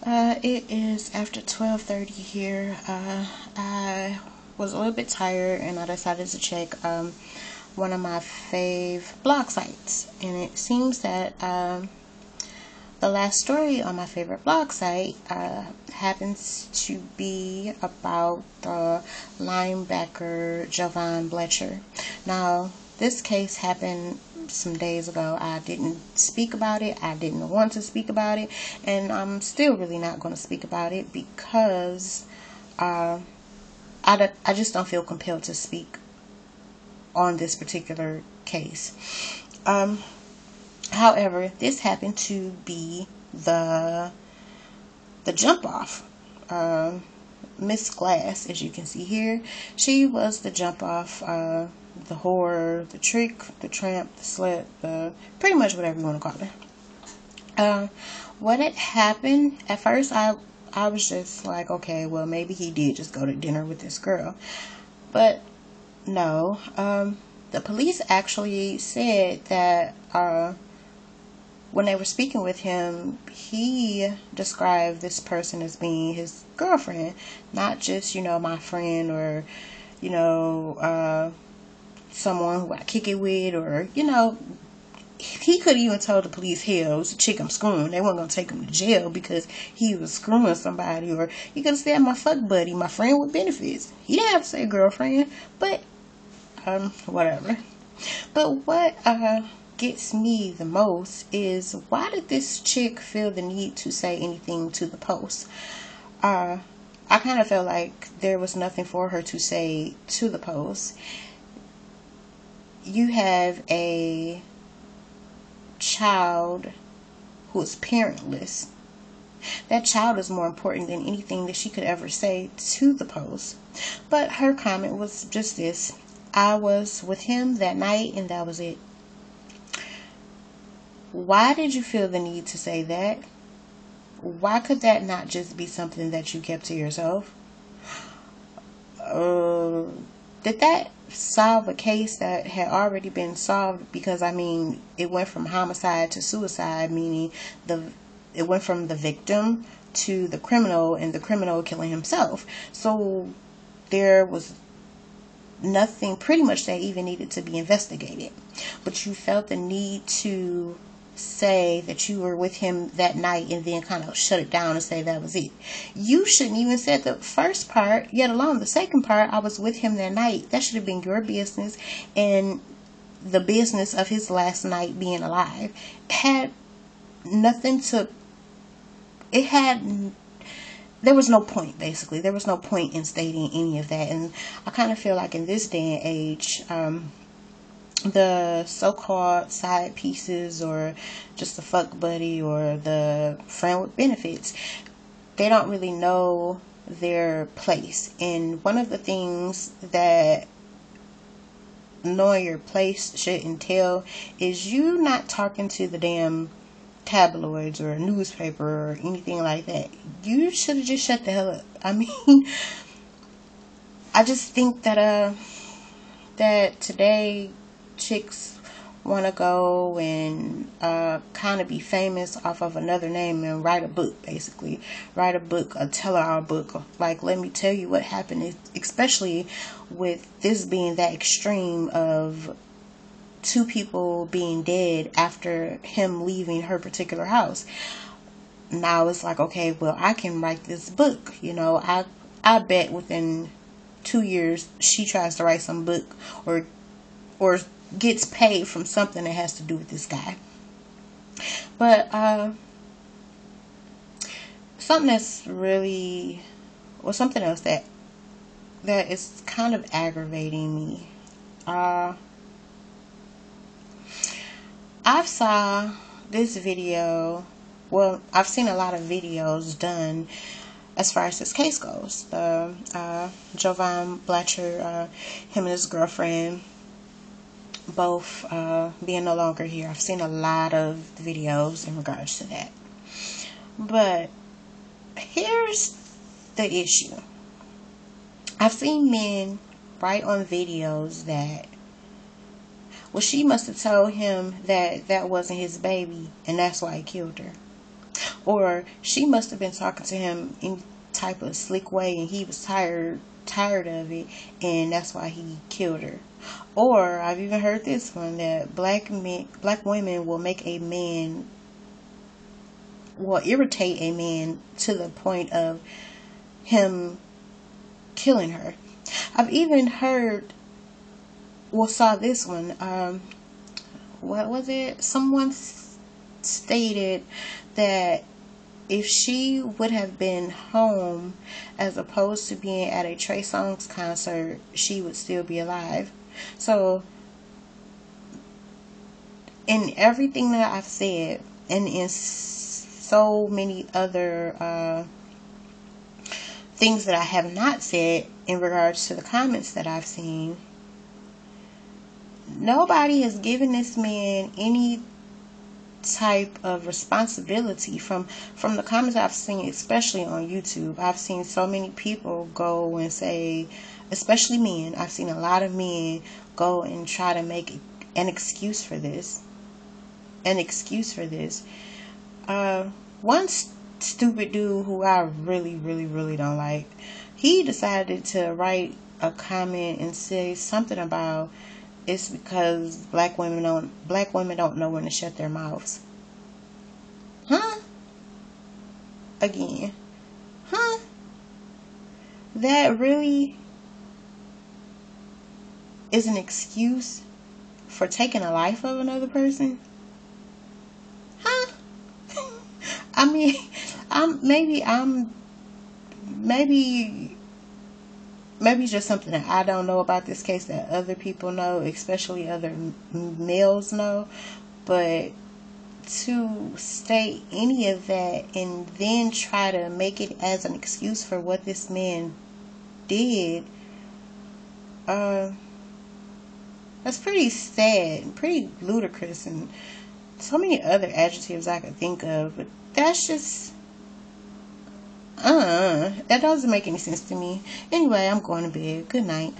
It is after 12:30 here. I was a little bit tired and I decided to check one of my fave blog sites, and it seems that the last story on my favorite blog site happens to be about the linebacker Jovan Belcher. Now, this case happened some days ago. I didn't speak about it. I didn't want to speak about it, and I'm still really not going to speak about it because I just don't feel compelled to speak on this particular case. However, this happened to be the jump off. Miss Glass, as you can see here, she was the jump off, the whore, the trick, the tramp, the slut, pretty much whatever you want to call her. What had happened, at first I was just like, okay, well, maybe he did just go to dinner with this girl. But no, the police actually said that when they were speaking with him, he described this person as being his girlfriend, not just, my friend, or, someone who I kick it with, or, he could even told the police, hell, it was a chick I'm screwing. They weren't going to take him to jail because he was screwing somebody. Or he could have said my fuck buddy, my friend with benefits. He didn't have to say girlfriend, but whatever. But what gets me the most is, why did this chick feel the need to say anything to the Post? I kind of felt like there was nothing for her to say to the Post. You have a child who is parentless. That child is more important than anything that she could ever say to the Post. But her comment was just this: I was with him that night and that was it. Why did you feel the need to say that? Why could that not just be something that you kept to yourself? Did that solve a case that had already been solved? Because, it went from homicide to suicide, meaning it went from the victim to the criminal, and the criminal killing himself. So there was nothing pretty much that even needed to be investigated. But you felt the need to say that you were with him that night and then kind of shut it down and say that was it. You shouldn't even said the first part, yet alone the second part, I was with him that night. That should have been your business and the business of his last night being alive. There was no point, basically. There was no point in stating any of that. And I kind of feel like in this day and age, the so-called side pieces, or just the fuck buddy, or the friend with benefits, they don't really know their place. And one of the things that knowing your place should entail is you not talking to the damn tabloids or a newspaper or anything like that. You should have just shut the hell up. I just think that that today chicks want to go and kind of be famous off of another name and write a book, basically. Write a book, a tell-all book. Like, let me tell you what happened, especially with this being that extreme of two people being dead after him leaving her particular house. Now it's like, okay, well, I can write this book. I bet within 2 years she tries to write some book or gets paid from something that has to do with this guy. But something else that is kind of aggravating me. I saw this video. Well, I've seen a lot of videos done as far as this case goes. Jovan Belcher, him and his girlfriend, both being no longer here. I've seen a lot of videos in regards to that. But here's the issue. I've seen men write on videos that, well, she must have told him that that wasn't his baby and that's why he killed her. Or she must have been talking to him in type of slick way and he was tired of it, and that's why he killed her. Or I've even heard this one, that black women will make a man, will irritate a man to the point of him killing her. I've even heard, well, saw this one, what was it? Someone stated that if she would have been home as opposed to being at a Trey Songz concert, she would still be alive. So, in everything that I've said, and in so many other things that I have not said in regards to the comments that I've seen, nobody has given this man any type of responsibility. From the comments I've seen, especially on YouTube, I've seen so many people go and say, especially men, I've seen a lot of men go and try to make an excuse for this. One stupid dude who I really, really, really don't like, he decided to write a comment and say something about, it's because black women don't know when to shut their mouths. Huh? Again. Huh? That really is an excuse for taking a life of another person? Huh? I mean, maybe it's just something that I don't know about this case that other people know, especially other males know. But to state any of that and then try to make it as an excuse for what this man did, that's pretty sad, pretty ludicrous, and so many other adjectives I could think of. But that's just, that doesn't make any sense to me. Anyway, I'm going to bed. Good night.